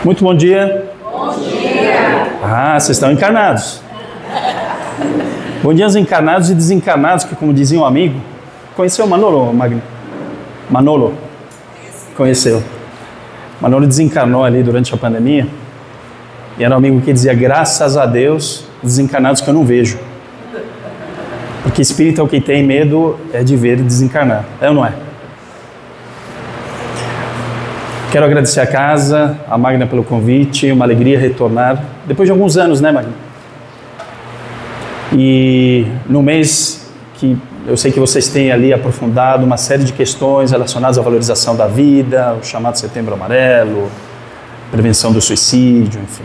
Muito bom dia. Bom dia. Ah, vocês estão encarnados. Bom dia aos encarnados e desencarnados, que como dizia um amigo, conheceu o Manolo, Magno? Manolo? Conheceu. Manolo desencarnou ali durante a pandemia e era um amigo que dizia, graças a Deus, desencarnados que eu não vejo. Porque espírito é o que tem medo é de ver desencarnar. É ou não é? Quero agradecer a casa, a Magna pelo convite, uma alegria retornar, depois de alguns anos, né, Magna? E no mês que eu sei que vocês têm ali aprofundado uma série de questões relacionadas à valorização da vida, o chamado Setembro Amarelo, prevenção do suicídio, enfim.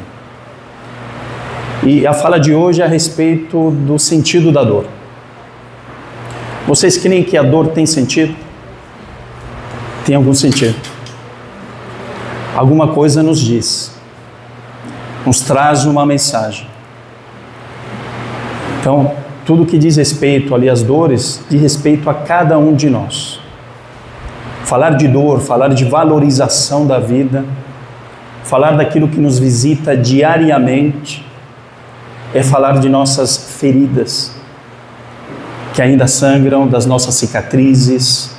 E a fala de hoje é a respeito do sentido da dor. Vocês creem que a dor tem sentido? Tem algum sentido. Alguma coisa nos diz, nos traz uma mensagem. Então, tudo que diz respeito ali às dores, diz respeito a cada um de nós. Falar de dor, falar de valorização da vida, falar daquilo que nos visita diariamente, é falar de nossas feridas, que ainda sangram, das nossas cicatrizes,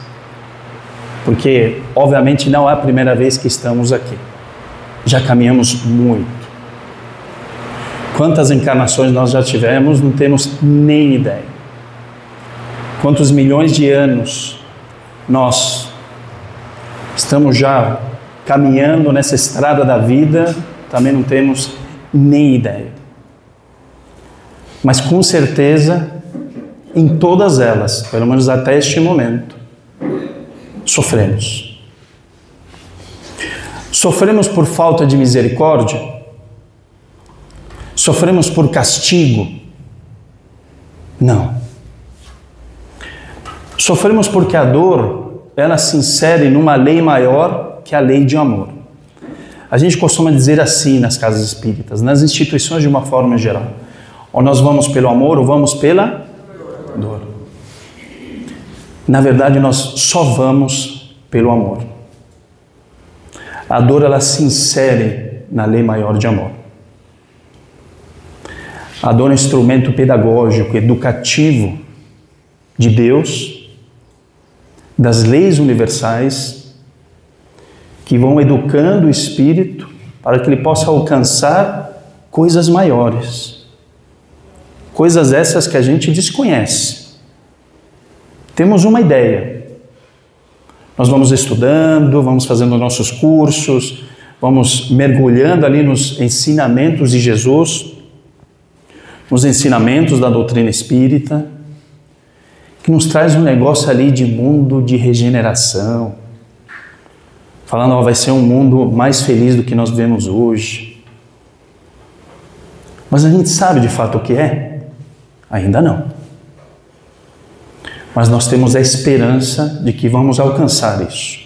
porque, obviamente, não é a primeira vez que estamos aqui. Já caminhamos muito. Quantas encarnações nós já tivemos, não temos nem ideia. Quantos milhões de anos nós estamos já caminhando nessa estrada da vida, também não temos nem ideia. Mas, com certeza, em todas elas, pelo menos até este momento, sofremos. Sofremos por falta de misericórdia? Sofremos por castigo? Não. Sofremos porque a dor, ela se insere numa lei maior que a lei de amor. A gente costuma dizer assim nas casas espíritas, nas instituições de uma forma geral. Ou nós vamos pelo amor ou vamos pela dor. Na verdade, nós só vamos pelo amor. A dor, ela se insere na lei maior de amor. A dor é um instrumento pedagógico, educativo de Deus, das leis universais, que vão educando o espírito para que ele possa alcançar coisas maiores. Coisas essas que a gente desconhece. Temos uma ideia. Nós vamos estudando, vamos fazendo nossos cursos, vamos mergulhando ali nos ensinamentos de Jesus, nos ensinamentos da doutrina espírita, que nos traz um negócio ali de mundo de regeneração, falando que vai ser um mundo mais feliz do que nós vivemos hoje. Mas a gente sabe de fato o que é? Ainda não. Mas nós temos a esperança de que vamos alcançar isso.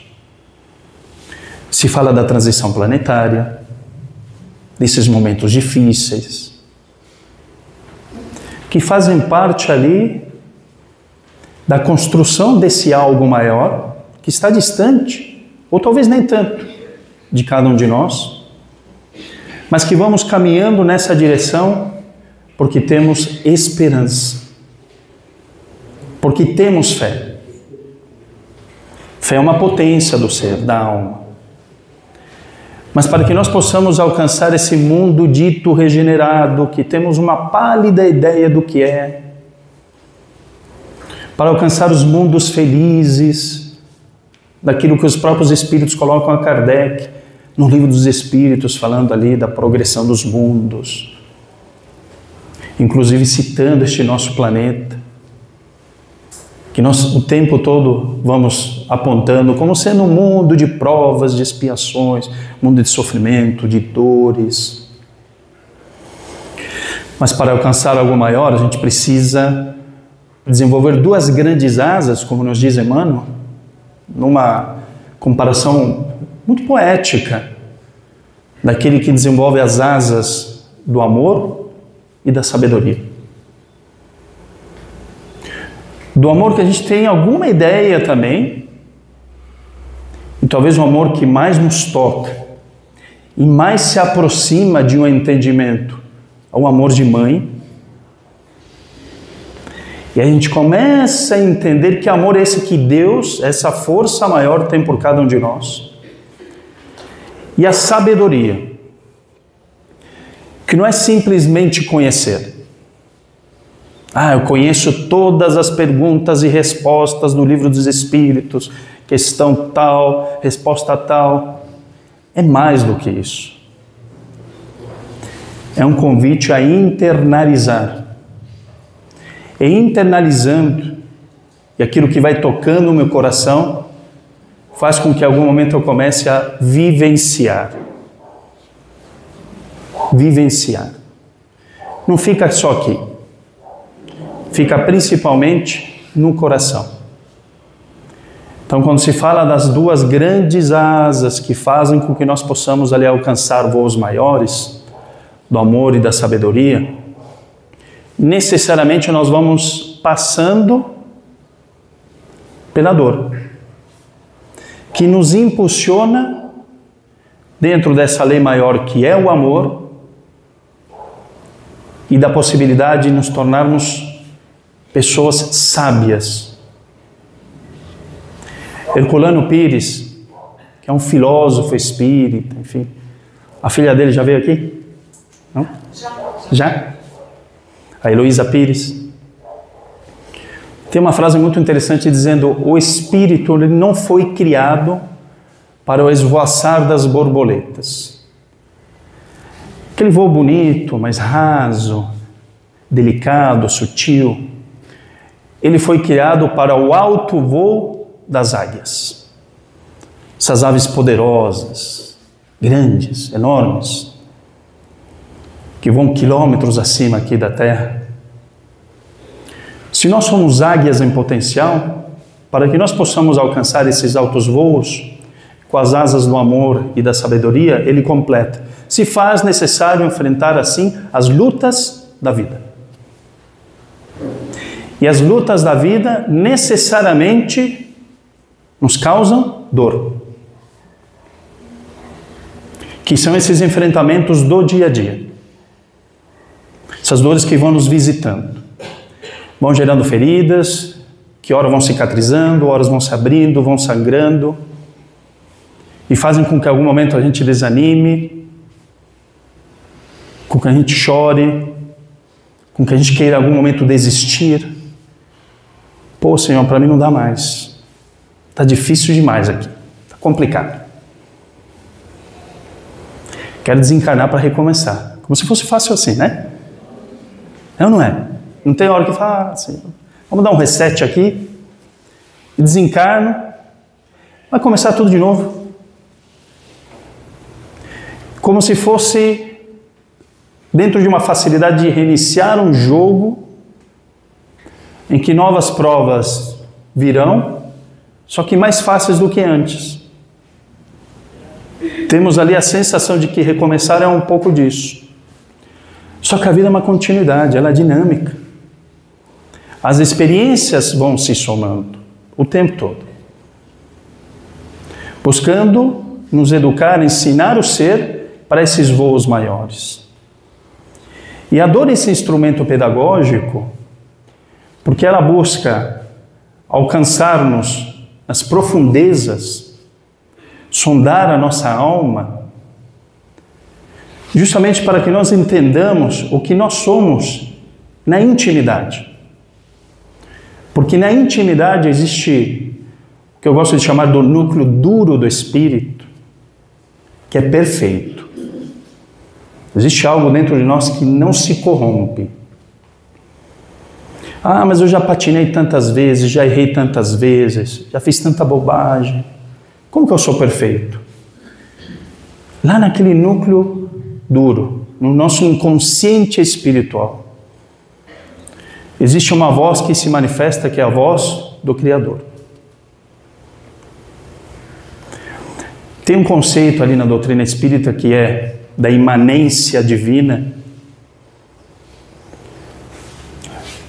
Se fala da transição planetária, desses momentos difíceis, que fazem parte ali da construção desse algo maior, que está distante, ou talvez nem tanto, de cada um de nós, mas que vamos caminhando nessa direção porque temos esperança. Porque temos fé. Fé é uma potência do ser, da alma. Mas para que nós possamos alcançar esse mundo dito regenerado, que temos uma pálida ideia do que é, para alcançar os mundos felizes, daquilo que os próprios Espíritos colocam a Kardec, no Livro dos Espíritos, falando ali da progressão dos mundos, inclusive citando este nosso planeta, que nós o tempo todo vamos apontando como sendo um mundo de provas, de expiações, mundo de sofrimento, de dores. Mas para alcançar algo maior, a gente precisa desenvolver duas grandes asas, como nos diz Emmanuel, numa comparação muito poética, daquele que desenvolve as asas do amor e da sabedoria. Do amor que a gente tem alguma ideia também, e talvez o amor que mais nos toca, e mais se aproxima de um entendimento ao amor de mãe. E a gente começa a entender que amor é esse que Deus, essa força maior, tem por cada um de nós. E a sabedoria, que não é simplesmente conhecer. Eu conheço todas as perguntas e respostas do livro dos Espíritos, questão tal, resposta tal. É mais do que isso. É um convite a internalizar. E internalizando, e aquilo que vai tocando o meu coração, faz com que em algum momento eu comece a vivenciar. Vivenciar. Não fica só aqui. Fica principalmente no coração. Então, quando se fala das duas grandes asas que fazem com que nós possamos ali alcançar voos maiores, do amor e da sabedoria, necessariamente nós vamos passando pela dor, que nos impulsiona dentro dessa lei maior que é o amor e da possibilidade de nos tornarmos pessoas sábias. Herculano Pires, que é um filósofo espírita, enfim, a filha dele já veio aqui? Não? Já? A Heloísa Pires. Tem uma frase muito interessante dizendo: o espírito ele não foi criado para o esvoaçar das borboletas. Aquele voo bonito, mas raso, delicado, sutil. Ele foi criado para o alto voo das águias. Essas aves poderosas, grandes, enormes, que vão quilômetros acima aqui da Terra. Se nós somos águias em potencial, para que nós possamos alcançar esses altos voos, com as asas do amor e da sabedoria, ele completa: se faz necessário enfrentar assim as lutas da vida. E as lutas da vida necessariamente nos causam dor. Que são esses enfrentamentos do dia a dia. Essas dores que vão nos visitando, vão gerando feridas, que horas vão cicatrizando, horas vão se abrindo, vão sangrando, e fazem com que em algum momento a gente desanime, com que a gente chore, com que a gente queira em algum momento desistir. Pô, Senhor, para mim não dá mais. Está difícil demais aqui, está complicado. Quero desencarnar para recomeçar. Como se fosse fácil assim, né? É ou não é? Não tem hora que fala assim, vamos dar um reset aqui, e desencarno, vai começar tudo de novo. Como se fosse dentro de uma facilidade de reiniciar um jogo em que novas provas virão, só que mais fáceis do que antes. Temos ali a sensação de que recomeçar é um pouco disso. Só que a vida é uma continuidade, ela é dinâmica. As experiências vão se somando o tempo todo, buscando nos educar, ensinar o ser para esses voos maiores. E a dor é esse instrumento pedagógico, porque ela busca alcançar-nos nas profundezas, sondar a nossa alma, justamente para que nós entendamos o que nós somos na intimidade. Porque na intimidade existe o que eu gosto de chamar do núcleo duro do espírito, que é perfeito. Existe algo dentro de nós que não se corrompe. Mas eu já patinei tantas vezes, já errei tantas vezes, já fiz tanta bobagem. Como que eu sou perfeito? Lá naquele núcleo duro, no nosso inconsciente espiritual, existe uma voz que se manifesta, que é a voz do Criador. Tem um conceito ali na doutrina espírita que é da imanência divina.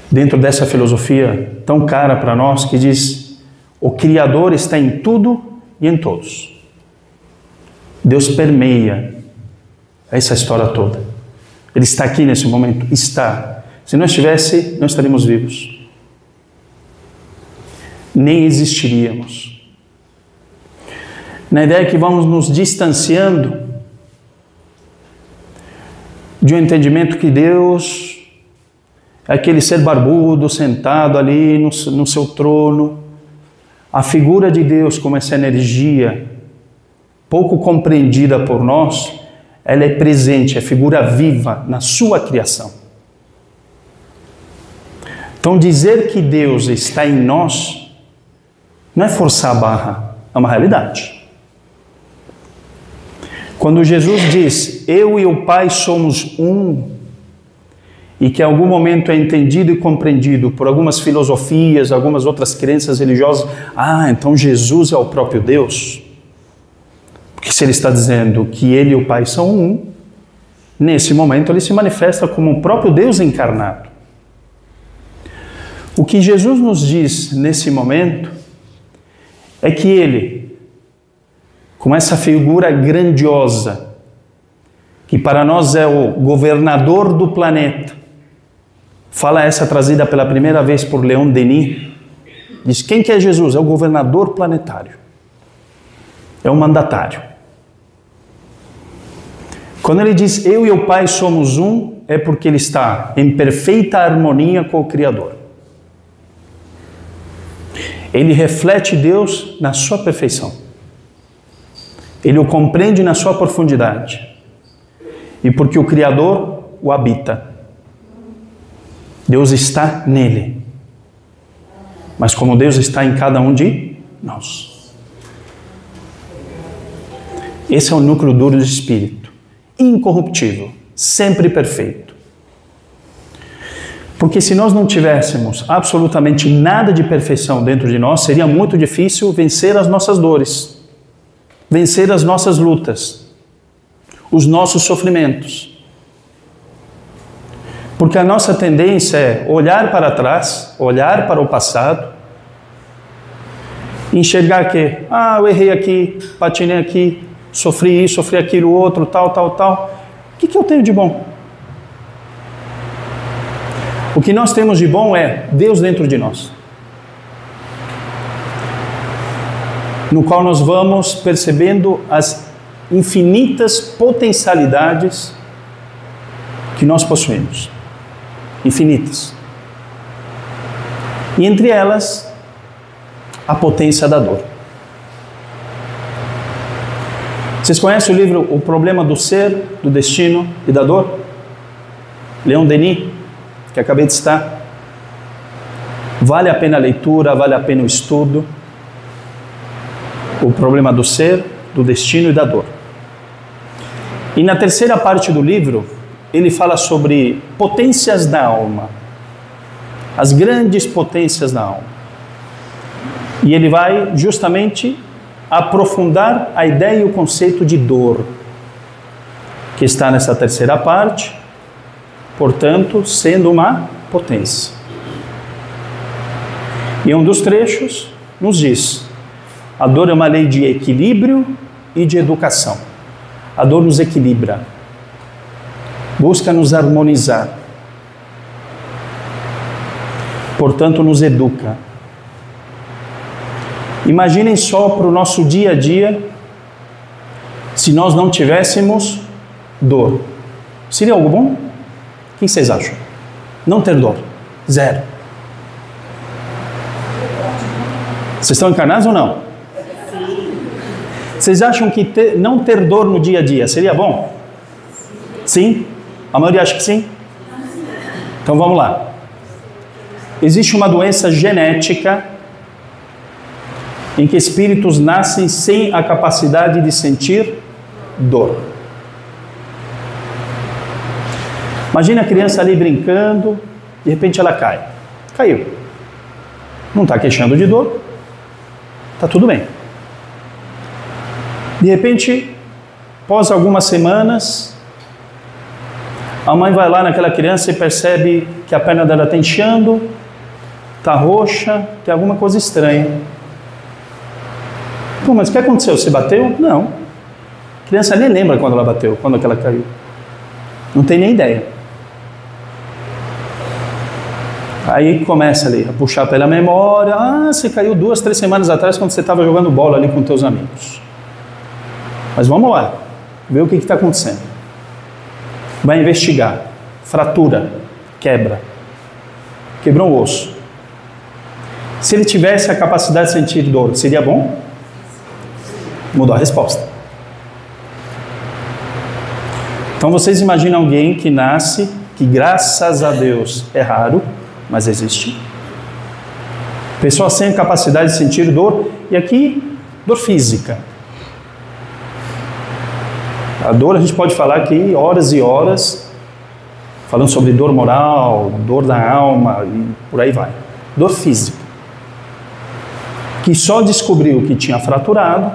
Dentro dessa filosofia tão cara para nós, que diz: o Criador está em tudo e em todos. Deus permeia Essa história toda. Ele está aqui nesse momento? Está. Se não estivesse, não estaríamos vivos. Nem existiríamos. Na ideia que vamos nos distanciando de um entendimento que Deus é aquele ser barbudo, sentado ali no seu trono. A figura de Deus como essa energia pouco compreendida por nós, ela é presente, é figura viva na sua criação. Então dizer que Deus está em nós não é forçar a barra, é uma realidade. Quando Jesus diz, eu e o Pai somos um, e que em algum momento é entendido e compreendido por algumas filosofias, algumas outras crenças religiosas, então Jesus é o próprio Deus. Porque se ele está dizendo que ele e o Pai são um, nesse momento ele se manifesta como o próprio Deus encarnado. O que Jesus nos diz nesse momento é que ele, com essa figura grandiosa, que para nós é o governador do planeta, fala essa trazida pela primeira vez por Leon Denis, diz, quem que é Jesus? É o governador planetário, é o mandatário. Quando ele diz, eu e o Pai somos um, é porque ele está em perfeita harmonia com o Criador. Ele reflete Deus na sua perfeição. Ele o compreende na sua profundidade. E porque o Criador o habita. Deus está nele. Mas como Deus está em cada um de nós. Esse é o núcleo duro do Espírito. Incorruptível. Sempre perfeito. Porque se nós não tivéssemos absolutamente nada de perfeição dentro de nós, seria muito difícil vencer as nossas dores, vencer as nossas lutas, os nossos sofrimentos. Porque a nossa tendência é olhar para trás, olhar para o passado, enxergar que, eu errei aqui, patinei aqui, sofri isso, sofri aquilo, outro, tal. O que eu tenho de bom? O que nós temos de bom é Deus dentro de nós, no qual nós vamos percebendo as infinitas potencialidades que nós possuímos. Infinitas. E entre elas, a potência da dor. Vocês conhecem o livro O Problema do Ser, do Destino e da Dor? Leon Denis, que acabei de citar. Vale a pena a leitura, vale a pena o estudo. O problema do ser, do destino e da dor. E na terceira parte do livro, ele fala sobre potências da alma. As grandes potências da alma. E ele vai justamente aprofundar a ideia e o conceito de dor, que está nessa terceira parte, portanto, sendo uma potência. E um dos trechos nos diz, a dor é uma lei de equilíbrio e de educação. A dor nos equilibra, busca nos harmonizar, portanto, nos educa. Imaginem só para o nosso dia a dia, se nós não tivéssemos dor. Seria algo bom? O que vocês acham? Não ter dor. Zero. Vocês estão encarnados ou não? Vocês acham que não ter dor no dia a dia seria bom? Sim? A maioria acha que sim? Então vamos lá. Existe uma doença genética em que espíritos nascem sem a capacidade de sentir dor. Imagina a criança ali brincando, de repente ela cai. Caiu. Não está queixando de dor, está tudo bem. De repente, após algumas semanas, a mãe vai lá naquela criança e percebe que a perna dela está inchando, está roxa, tem alguma coisa estranha. Pô, mas o que aconteceu? Você bateu? Não. A criança nem lembra quando ela bateu, quando ela caiu. Não tem nem ideia. Aí começa ali a puxar pela memória. Ah, você caiu 2, 3 semanas atrás quando você estava jogando bola ali com teus amigos. Mas vamos lá, ver o que está acontecendo. Vai investigar. Fratura, quebra. Quebrou um osso. Se ele tivesse a capacidade de sentir dor, seria bom? Mudou a resposta. Então vocês imaginam alguém que nasce, que graças a Deus é raro, mas existe. Pessoa sem capacidade de sentir dor, e aqui, dor física. A dor a gente pode falar aqui horas e horas, falando sobre dor moral, dor da alma, e por aí vai. Dor física. Que só descobriu que tinha fraturado,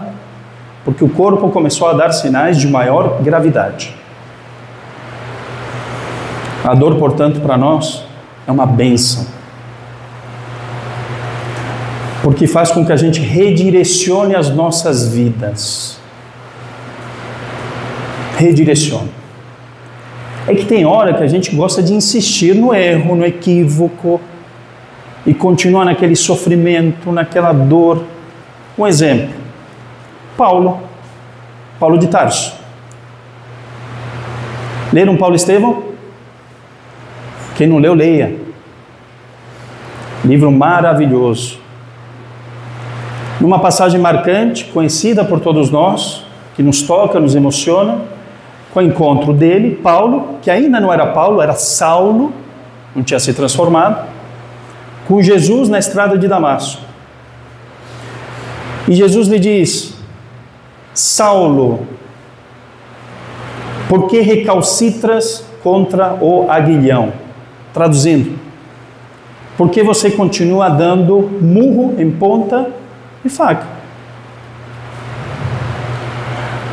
porque o corpo começou a dar sinais de maior gravidade. A dor, portanto, para nós é uma bênção, porque faz com que a gente redirecione as nossas vidas. Redirecione. É que tem hora que a gente gosta de insistir no erro, no equívoco, e continuar naquele sofrimento, naquela dor. Um exemplo, Paulo de Tarso. Leram Paulo e Estevão? Quem não leu, leia. Livro maravilhoso. Numa passagem marcante, conhecida por todos nós, que nos toca, nos emociona, com o encontro dele, Paulo, que ainda não era Paulo, era Saulo, não tinha se transformado, com Jesus na estrada de Damasco. E Jesus lhe diz: Saulo, por que recalcitras contra o aguilhão? Traduzindo, por que você continua dando murro em ponta de faca?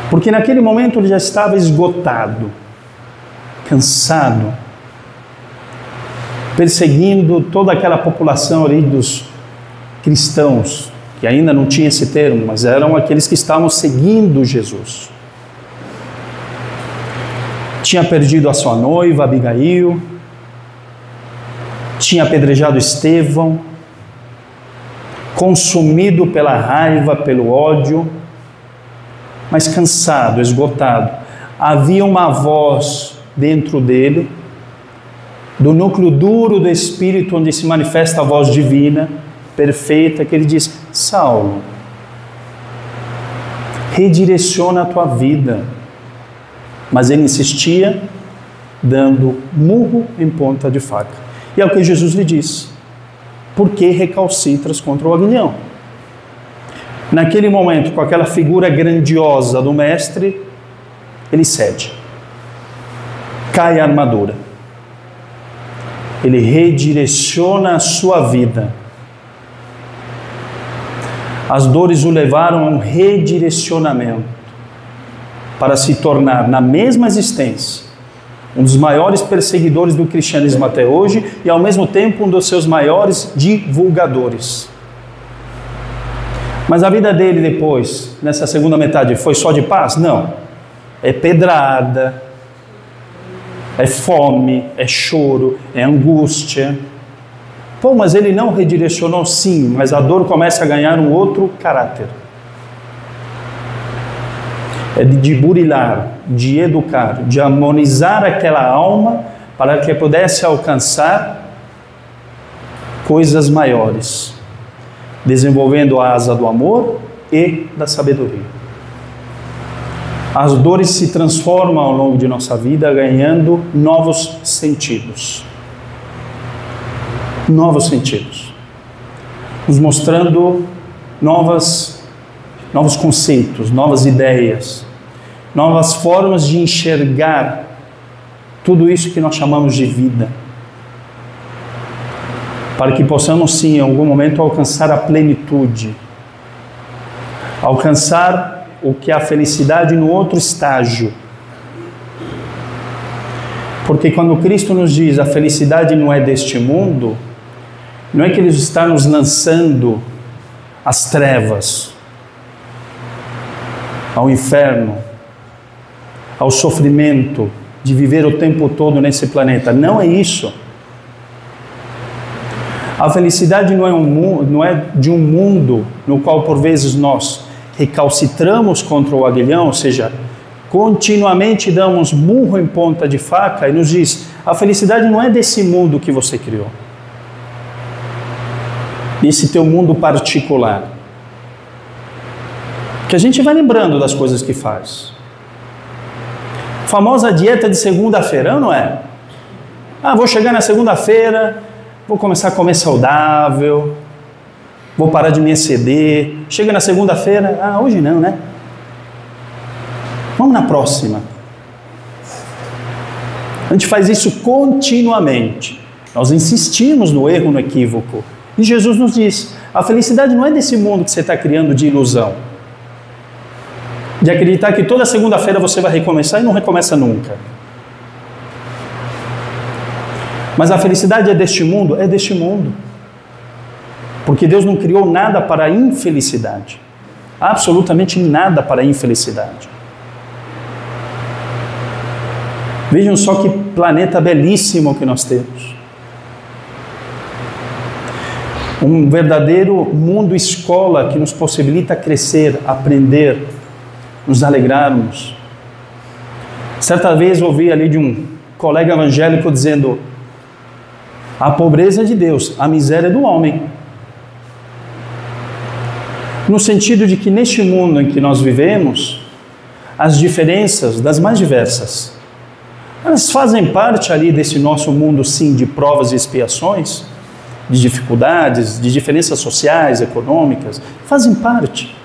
Porque naquele momento ele já estava esgotado, cansado, perseguindo toda aquela população ali dos cristãos, que ainda não tinha esse termo, mas eram aqueles que estavam seguindo Jesus. Tinha perdido a sua noiva, Abigail, tinha apedrejado Estevão, consumido pela raiva, pelo ódio, mas cansado, esgotado. Havia uma voz dentro dele, do núcleo duro do Espírito, onde se manifesta a voz divina, perfeita, que ele diz: Saulo, redireciona a tua vida. Mas ele insistia, dando murro em ponta de faca. E é o que Jesus lhe diz: por que recalcitras contra o aguilhão? Naquele momento, com aquela figura grandiosa do mestre, ele cede. Cai a armadura. Ele redireciona a sua vida. As dores o levaram a um redirecionamento para se tornar, na mesma existência, um dos maiores perseguidores do cristianismo até hoje e, ao mesmo tempo, um dos seus maiores divulgadores. Mas a vida dele depois, nessa segunda metade, foi só de paz? Não. É pedrada, é fome, é choro, é angústia. Pô, mas ele não redirecionou? Sim, mas a dor começa a ganhar um outro caráter. É de burilar, de educar, de harmonizar aquela alma para que pudesse alcançar coisas maiores, desenvolvendo a asa do amor e da sabedoria. As dores se transformam ao longo de nossa vida, ganhando novos sentidos. Novos sentidos. Nos mostrando novos conceitos, novas ideias, novas formas de enxergar tudo isso que nós chamamos de vida. Para que possamos, sim, em algum momento, alcançar a plenitude. Alcançar o que é a felicidade no outro estágio. Porque quando Cristo nos diz a felicidade não é deste mundo, não é que Ele está nos lançando às trevas, ao inferno, ao sofrimento de viver o tempo todo nesse planeta. Não é isso. A felicidade não é de um mundo no qual por vezes nós recalcitramos contra o aguilhão, ou seja, continuamente damos murro em ponta de faca e nos diz: a felicidade não é desse mundo que você criou, desse teu mundo particular, que a gente vai lembrando das coisas que faz. Famosa dieta de segunda-feira, não é? Vou chegar na segunda-feira, vou começar a comer saudável, vou parar de me exceder. Chega na segunda-feira, hoje não, né? Vamos na próxima. A gente faz isso continuamente. Nós insistimos no erro, no equívoco. E Jesus nos diz: a felicidade não é desse mundo que você está criando de ilusão, de acreditar que toda segunda-feira você vai recomeçar e não recomeça nunca. Mas a felicidade é deste mundo? É deste mundo. Porque Deus não criou nada para a infelicidade. Absolutamente nada para a infelicidade. Vejam só que planeta belíssimo que nós temos. Um verdadeiro mundo escola que nos possibilita crescer, aprender, nos alegrarmos. Certa vez ouvi ali de um colega evangélico dizendo: a pobreza é de Deus, a miséria é do homem. No sentido de que neste mundo em que nós vivemos, as diferenças das mais diversas, elas fazem parte ali desse nosso mundo, sim, de provas e expiações, de dificuldades, de diferenças sociais, econômicas, fazem parte.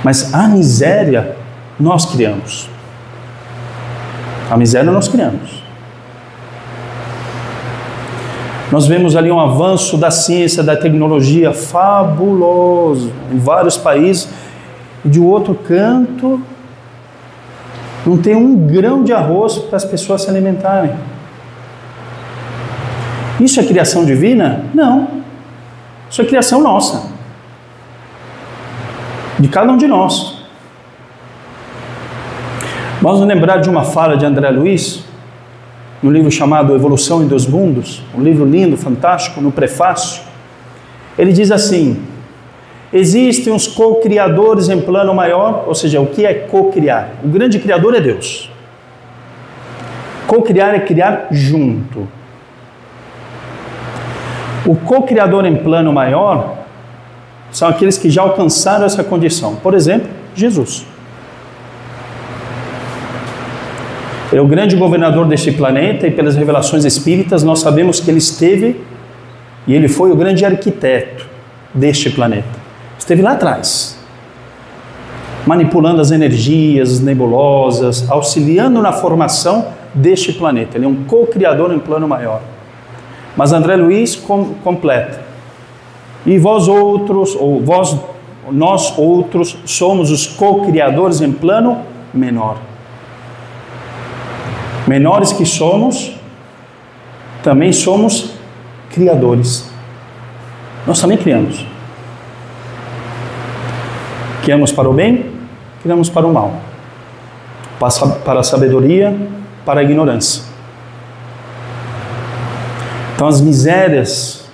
Mas a miséria nós criamos. A miséria nós criamos. Nós vemos ali um avanço da ciência, da tecnologia fabuloso em vários países, e de outro canto não tem um grão de arroz para as pessoas se alimentarem. Isso é criação divina? Não. Isso é criação nossa. De cada um de nós. Vamos lembrar de uma fala de André Luiz, no livro chamado Evolução em Dois Mundos, um livro lindo, fantástico, no prefácio. Ele diz assim: existem os co-criadores em plano maior, ou seja, o que é co-criar? O grande criador é Deus. Co-criar é criar junto. O co-criador em plano maior são aqueles que já alcançaram essa condição. Por exemplo, Jesus. Ele é o grande governador deste planeta e pelas revelações espíritas nós sabemos que ele esteve e ele foi o grande arquiteto deste planeta. Esteve lá atrás, manipulando as energias, as nebulosas, auxiliando na formação deste planeta. Ele é um co-criador em plano maior. Mas André Luiz completa: e vós outros, ou nós outros, somos os co-criadores em plano menor. Menores que somos, também somos criadores. Nós também criamos. Criamos para o bem, criamos para o mal. Para a sabedoria, para a ignorância. Então as misérias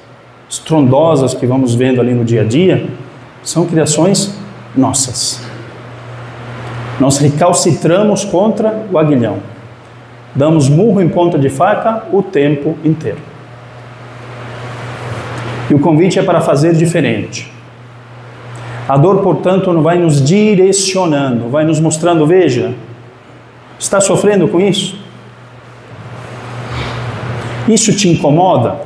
estrondosas que vamos vendo ali no dia a dia são criações nossas. Nós recalcitramos contra o aguilhão. Damos murro em ponta de faca o tempo inteiro. E o convite é para fazer diferente. A dor, portanto, não vai nos direcionando, vai nos mostrando: veja, está sofrendo com isso? Isso te incomoda?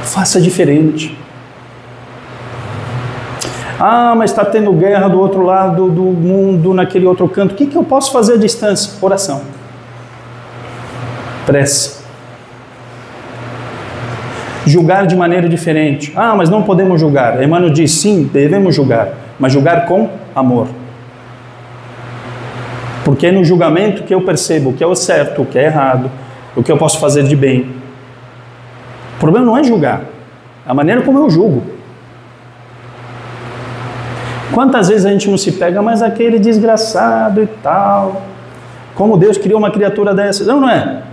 Faça diferente. Mas está tendo guerra do outro lado do mundo, naquele outro canto. O que eu posso fazer à distância? Oração. Prece. Julgar de maneira diferente. Mas não podemos julgar. Emmanuel diz: sim, devemos julgar, mas julgar com amor. Porque é no julgamento que eu percebo o que é o certo, o que é errado, o que eu posso fazer de bem. O problema não é julgar, é a maneira como eu julgo. Quantas vezes a gente não se pega, mas aquele desgraçado e tal, como Deus criou uma criatura dessa? Não, não é?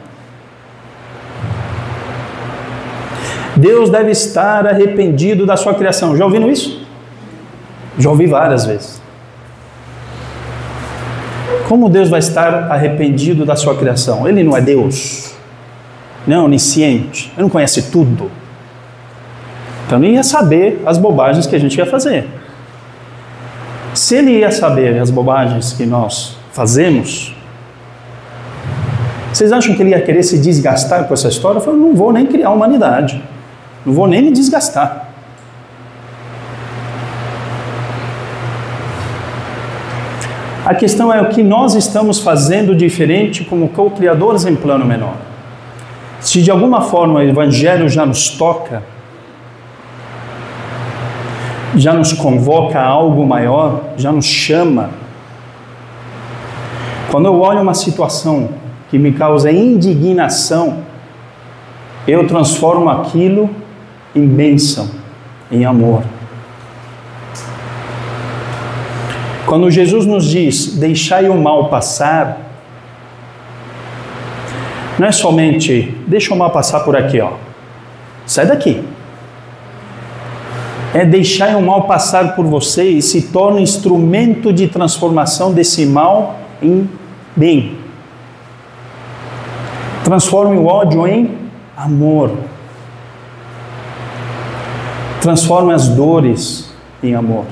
Deus deve estar arrependido da sua criação. Já ouviram isso? Já ouvi várias vezes. Como Deus vai estar arrependido da sua criação? Ele não é Deus, não é onisciente, ele não conhece tudo. Então ele ia saber as bobagens que a gente ia fazer. Se ele ia saber as bobagens que nós fazemos, vocês acham que ele ia querer se desgastar com essa história? Eu falo, não vou nem criar a humanidade, não vou nem me desgastar. A questão é o que nós estamos fazendo diferente como co-criadores em plano menor. Se de alguma forma o Evangelho já nos toca, já nos convoca a algo maior, já nos chama. Quando eu olho uma situação que me causa indignação, eu transformo aquilo em bênção, em amor. Quando Jesus nos diz, deixai o mal passar, não é somente, deixa o mal passar por aqui, ó. Sai daqui. É deixar o mal passar por você e se torna instrumento de transformação desse mal em bem. Transforme o ódio em amor. Transforme as dores em amor.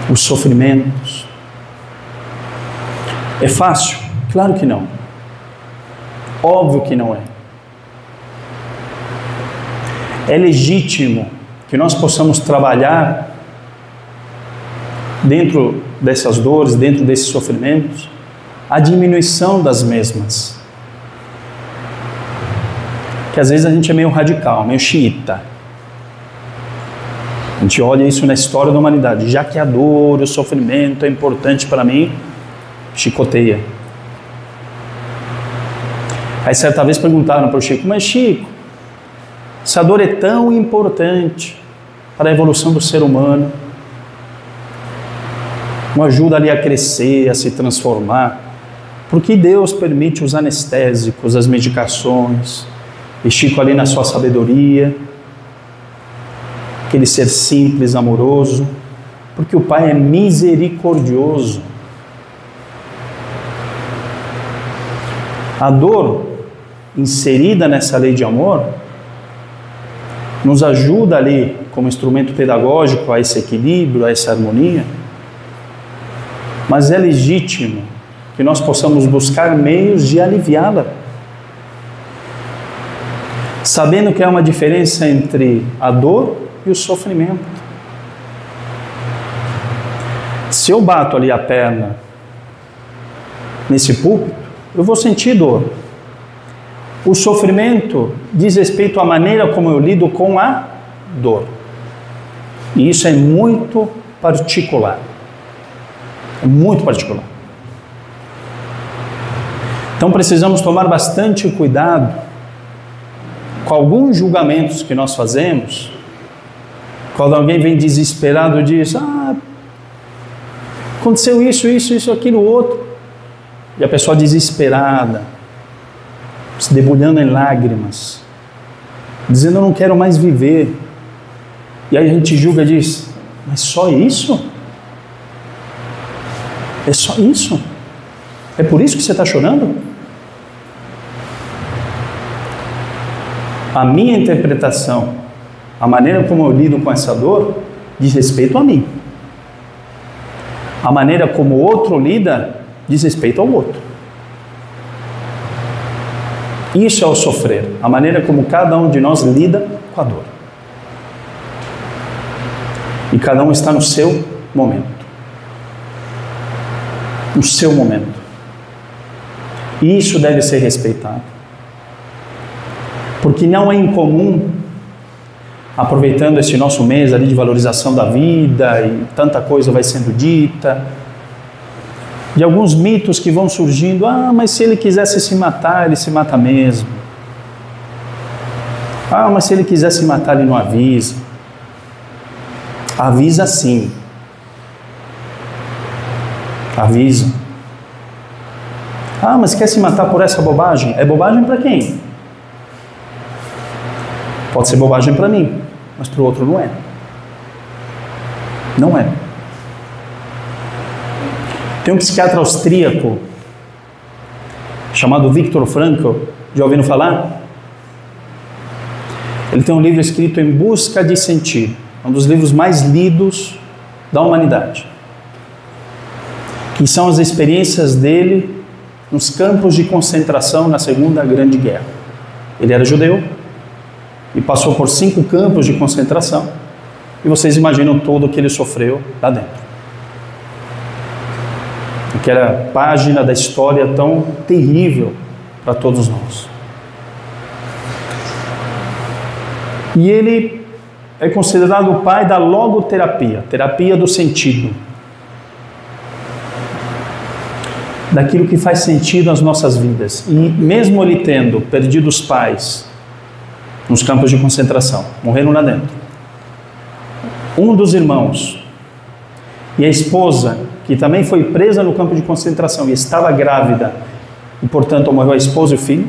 Os sofrimentos. É fácil? Claro que não. Óbvio que não é. É legítimo que nós possamos trabalhar dentro dessas dores, dentro desses sofrimentos, a diminuição das mesmas. Que às vezes a gente é meio radical, meio xiita. A gente olha isso na história da humanidade. Já que a dor, o sofrimento é importante para mim, chicoteia. Aí certa vez perguntaram para o Chico, mas Chico, essa dor é tão importante para a evolução do ser humano, nos ajuda ali a crescer, a se transformar, por que Deus permite os anestésicos, as medicações, e Chico ali na sua sabedoria, aquele ser simples, amoroso, porque o Pai é misericordioso. A dor inserida nessa lei de amor nos ajuda ali como instrumento pedagógico a esse equilíbrio, a essa harmonia, mas é legítimo que nós possamos buscar meios de aliviá-la, sabendo que há uma diferença entre a dor e o sofrimento. Se eu bato ali a perna nesse púlpito, eu vou sentir dor. O sofrimento diz respeito à maneira como eu lido com a dor. E isso é muito particular. É muito particular. Então precisamos tomar bastante cuidado com alguns julgamentos que nós fazemos. Quando alguém vem desesperado e diz, aconteceu isso, aquilo, outro. E a pessoa desesperada, se debulhando em lágrimas, dizendo, eu não quero mais viver. E aí a gente julga e diz, mas só isso? É só isso? É por isso que você está chorando? A minha interpretação, a maneira como eu lido com essa dor, diz respeito a mim. A maneira como o outro lida, diz respeito ao outro. Isso é o sofrer, a maneira como cada um de nós lida com a dor. E cada um está no seu momento. No seu momento. E isso deve ser respeitado. Porque não é incomum, aproveitando esse nosso mês ali de valorização da vida e tanta coisa vai sendo dita, de alguns mitos que vão surgindo, mas se ele quisesse se matar, ele se mata mesmo. Mas se ele quisesse se matar, ele não avisa. Avisa sim. Avisa. Ah, mas quer se matar por essa bobagem? É bobagem para quem? Pode ser bobagem para mim, mas para o outro não é. Não é. Tem um psiquiatra austríaco chamado Viktor Frankl, já ouviram falar? Ele tem um livro escrito Em Busca de Sentido, um dos livros mais lidos da humanidade, que são as experiências dele nos campos de concentração na Segunda Grande Guerra. Ele era judeu e passou por 5 campos de concentração, e vocês imaginam todo o que ele sofreu lá dentro. Aquela página da história tão terrível para todos nós. E ele é considerado o pai da logoterapia, terapia do sentido. Daquilo que faz sentido nas nossas vidas. E mesmo ele tendo perdido os pais nos campos de concentração, morreram lá dentro, um dos irmãos e a esposa, que também foi presa no campo de concentração e estava grávida, e portanto morreu a esposa e o filho,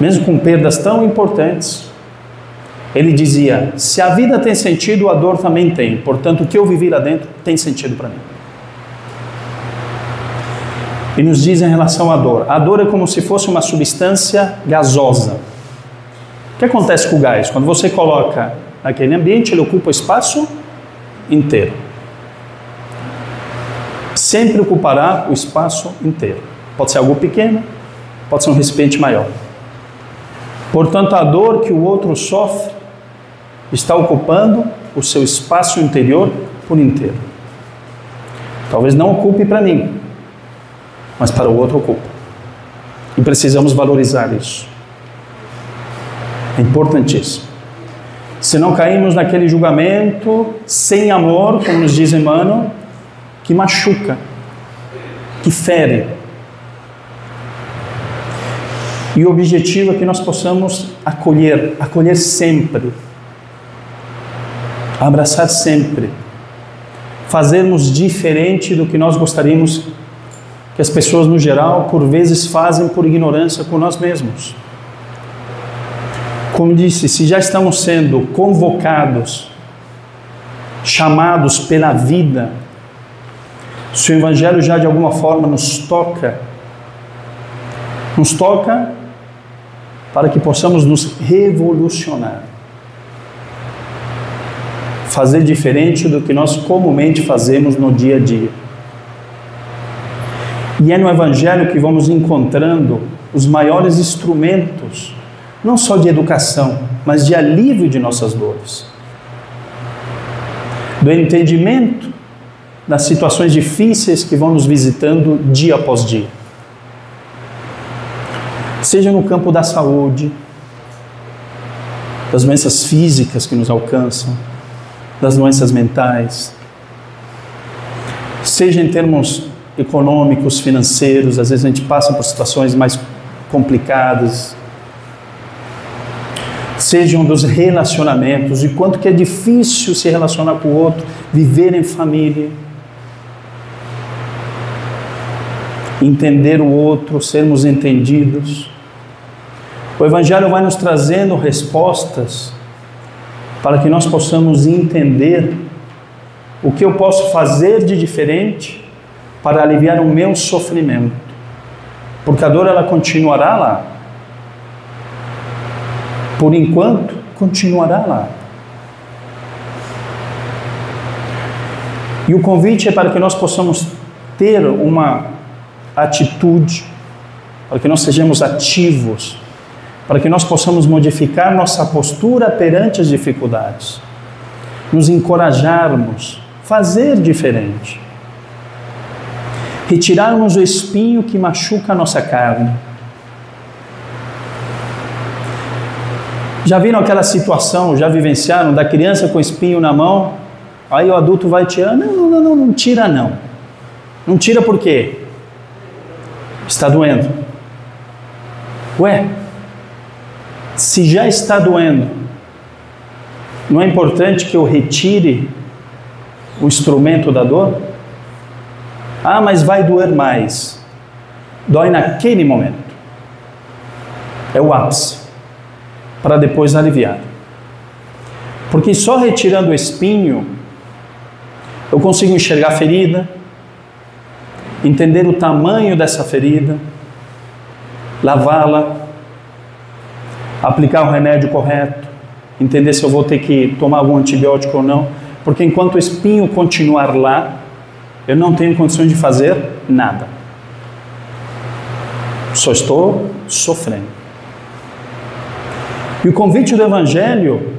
mesmo com perdas tão importantes, ele dizia: se a vida tem sentido, a dor também tem, portanto o que eu vivi lá dentro tem sentido para mim. E nos diz em relação à dor: a dor é como se fosse uma substância gasosa. O que acontece com o gás? Quando você coloca naquele ambiente, ele ocupa o espaço inteiro. Sempre ocupará o espaço inteiro. Pode ser algo pequeno, pode ser um recipiente maior. Portanto, a dor que o outro sofre está ocupando o seu espaço interior por inteiro. Talvez não ocupe para mim, mas para o outro ocupa. E precisamos valorizar isso. É importantíssimo. Se não caímos naquele julgamento sem amor, como nos diz Emmanuel, que machuca, que fere. E o objetivo é que nós possamos acolher sempre, abraçar sempre, fazermos diferente do que nós gostaríamos que as pessoas no geral, por vezes, fazem por ignorância com nós mesmos. Como disse, se já estamos sendo convocados, chamados pela vida, se o Evangelho já de alguma forma nos toca para que possamos nos revolucionar, fazer diferente do que nós comumente fazemos no dia a dia. E é no Evangelho que vamos encontrando os maiores instrumentos, não só de educação, mas de alívio de nossas dores, do entendimento das situações difíceis que vão nos visitando dia após dia. Seja no campo da saúde, das doenças físicas que nos alcançam, das doenças mentais, seja em termos econômicos, financeiros, às vezes a gente passa por situações mais complicadas, sejam dos relacionamentos, e quanto que é difícil se relacionar com o outro, viver em família, entender o outro, sermos entendidos. O Evangelho vai nos trazendo respostas para que nós possamos entender o que eu posso fazer de diferente para aliviar o meu sofrimento, porque a dor ela continuará lá. Por enquanto, continuará lá. E o convite é para que nós possamos ter uma atitude, para que nós sejamos ativos, para que nós possamos modificar nossa postura perante as dificuldades, nos encorajarmos, fazer diferente, retirarmos o espinho que machuca a nossa carne. Já viram aquela situação, já vivenciaram, da criança com espinho na mão, aí o adulto vai tirar? Não tira não. Não tira por quê? Está doendo. Ué, se já está doendo, Não é importante que eu retire o instrumento da dor? Ah, mas vai doer mais. Dói naquele momento. É o ápice, para depois aliviar. Porque só retirando o espinho, eu consigo enxergar a ferida, entender o tamanho dessa ferida, lavá-la, aplicar o remédio correto, entender se eu vou ter que tomar algum antibiótico ou não, porque enquanto o espinho continuar lá, eu não tenho condições de fazer nada. Só estou sofrendo. E o convite do Evangelho,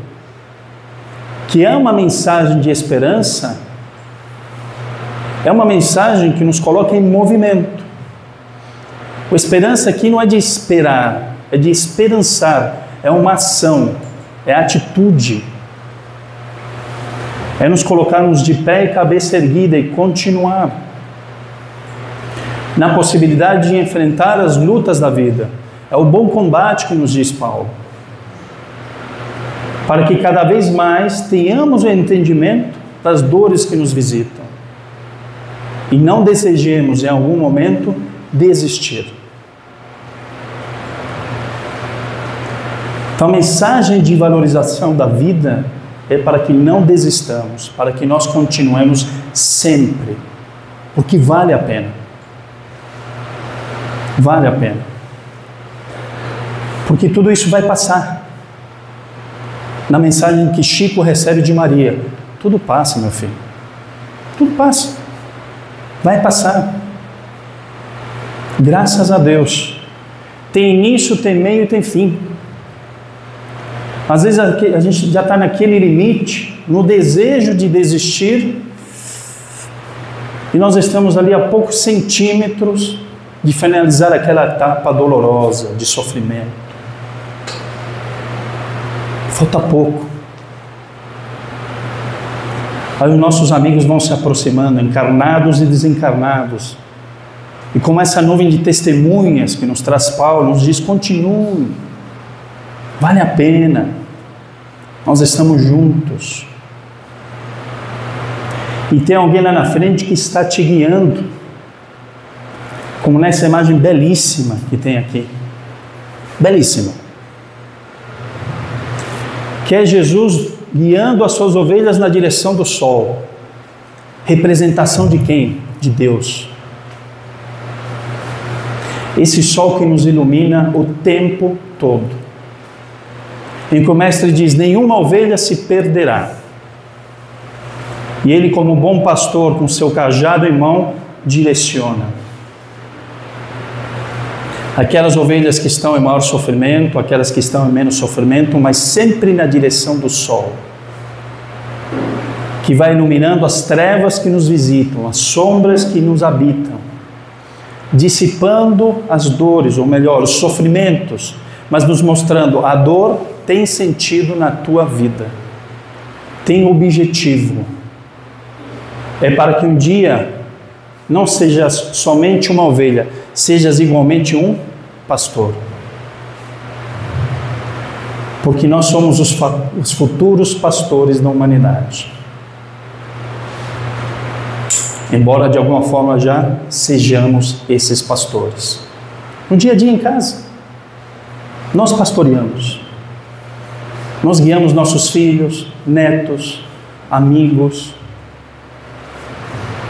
que é uma mensagem de esperança, é uma mensagem que nos coloca em movimento. A esperança aqui não é de esperar, é de esperançar, é uma ação, é atitude. É nos colocarmos de pé e cabeça erguida e continuar na possibilidade de enfrentar as lutas da vida. É o bom combate que nos diz Paulo. Para que cada vez mais tenhamos o entendimento das dores que nos visitam e não desejemos em algum momento desistir. Então a mensagem de valorização da vida é para que não desistamos, para que nós continuemos sempre, porque vale a pena. Vale a pena. Porque tudo isso vai passar. Na mensagem que Chico recebe de Maria, tudo passa, meu filho. Tudo passa. Vai passar. Graças a Deus. Tem início, tem meio e tem fim. Às vezes a gente já está naquele limite, no desejo de desistir, e nós estamos ali a poucos centímetros de finalizar aquela etapa dolorosa de sofrimento. Falta pouco. Aí os nossos amigos vão se aproximando, encarnados e desencarnados. E como essa nuvem de testemunhas que nos traz Paulo, nos diz, continue. Vale a pena. Nós estamos juntos. E tem alguém lá na frente que está te guiando. Como nessa imagem belíssima que tem aqui. Belíssima. Que é Jesus guiando as suas ovelhas na direção do sol. Representação de quem? De Deus. Esse sol que nos ilumina o tempo todo. Em que o mestre diz, nenhuma ovelha se perderá. E ele, como bom pastor, com seu cajado em mão, direciona. Aquelas ovelhas que estão em maior sofrimento, aquelas que estão em menos sofrimento, mas sempre na direção do sol, que vai iluminando as trevas que nos visitam, as sombras que nos habitam, dissipando as dores, ou melhor, os sofrimentos, mas nos mostrando a dor tem sentido na tua vida, tem objetivo, é para que um dia não sejas somente uma ovelha, sejas igualmente um pastor. Porque nós somos os futuros pastores da humanidade. Embora de alguma forma já sejamos esses pastores. No dia a dia em casa, nós pastoreamos. Nós guiamos nossos filhos, netos, amigos.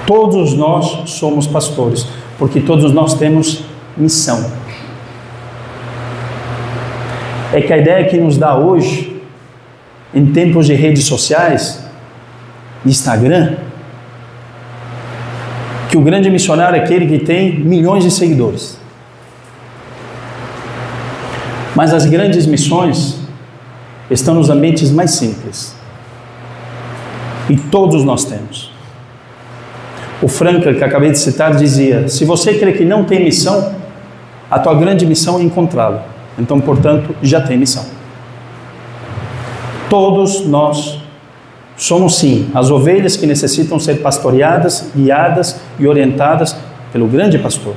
Todos nós somos pastores, porque todos nós temos missão. É que a ideia que nos dá hoje, em tempos de redes sociais, de Instagram, que o grande missionário é aquele que tem milhões de seguidores. Mas as grandes missões estão nos ambientes mais simples. E todos nós temos. O Frankl, que acabei de citar, dizia, se você crê que não tem missão, a tua grande missão é encontrá-la. Então, portanto, já tem missão. Todos nós somos, sim, as ovelhas que necessitam ser pastoreadas, guiadas e orientadas pelo grande pastor.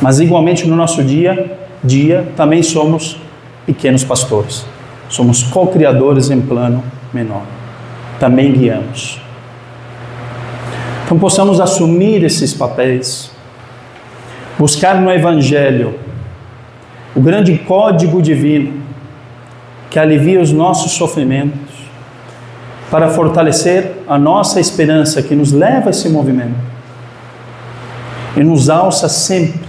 Mas, igualmente, no nosso dia também somos pequenos pastores. Somos co-criadores em plano menor. Também guiamos. Então possamos assumir esses papéis, buscar no Evangelho o grande código divino que alivia os nossos sofrimentos, para fortalecer a nossa esperança que nos leva a esse movimento e nos alça sempre,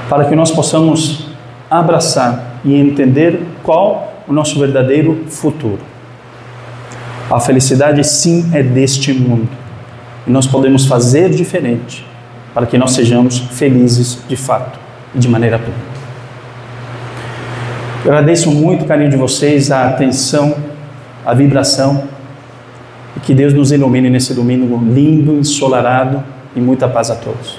para que nós possamos abraçar e entender qual o nosso verdadeiro futuro. A felicidade sim é deste mundo, e nós podemos fazer diferente para que nós sejamos felizes de fato e de maneira plena. Eu agradeço muito o carinho de vocês, a atenção, a vibração, e que Deus nos ilumine nesse domingo lindo, ensolarado, e muita paz a todos.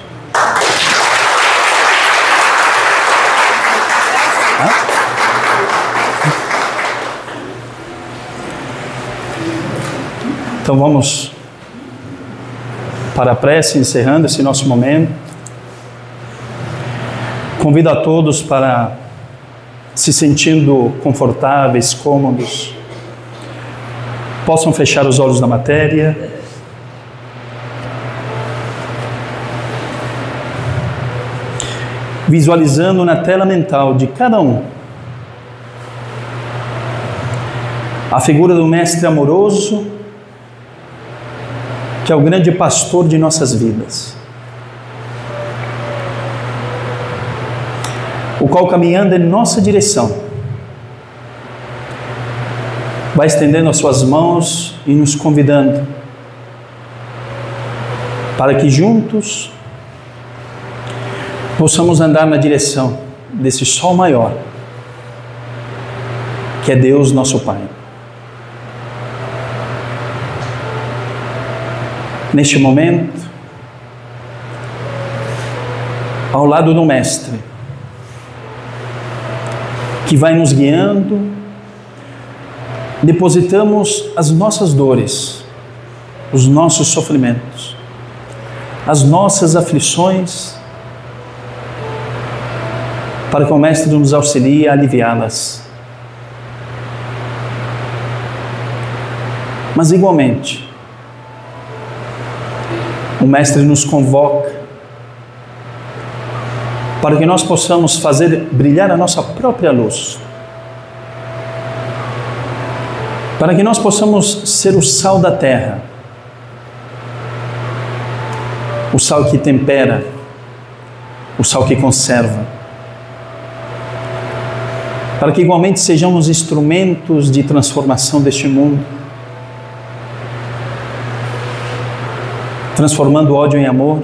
Então vamos para a prece, encerrando esse nosso momento. Convido a todos para, se sentindo confortáveis, cômodos, possam fechar os olhos na matéria. Visualizando na tela mental de cada um a figura do Mestre amoroso, que é o grande pastor de nossas vidas, o qual, caminhando em nossa direção, vai estendendo as suas mãos e nos convidando para que juntos possamos andar na direção desse sol maior, que é Deus nosso Pai. Neste momento, ao lado do Mestre, que vai nos guiando, depositamos as nossas dores, os nossos sofrimentos, as nossas aflições, para que o Mestre nos auxilie a aliviá-las. Mas igualmente, o Mestre nos convoca para que nós possamos fazer brilhar a nossa própria luz, para que nós possamos ser o sal da terra, o sal que tempera, o sal que conserva, para que igualmente sejamos instrumentos de transformação deste mundo, transformando o ódio em amor,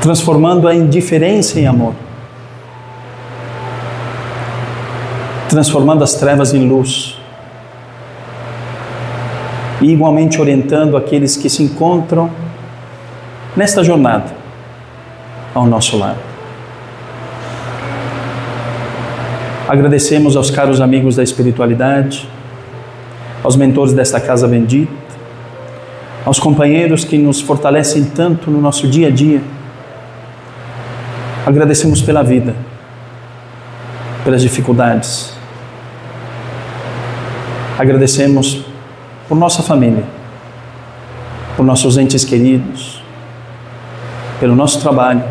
transformando a indiferença em amor, transformando as trevas em luz, e igualmente orientando aqueles que se encontram nesta jornada ao nosso lado. Agradecemos aos caros amigos da espiritualidade, aos mentores desta casa bendita, aos companheiros que nos fortalecem tanto no nosso dia a dia. Agradecemos pela vida, pelas dificuldades. Agradecemos por nossa família, por nossos entes queridos, pelo nosso trabalho,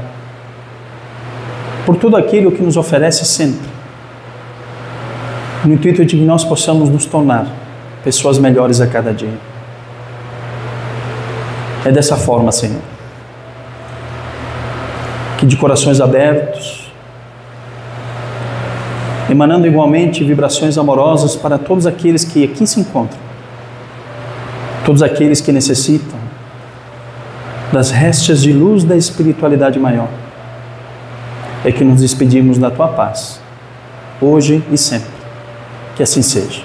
por tudo aquilo que nos oferece sempre, no intuito de que nós possamos nos tornar pessoas melhores a cada dia. É dessa forma, Senhor, que de corações abertos, emanando igualmente vibrações amorosas para todos aqueles que aqui se encontram, todos aqueles que necessitam das restas de luz da espiritualidade maior, é que nos despedimos da Tua paz, hoje e sempre. Que assim seja.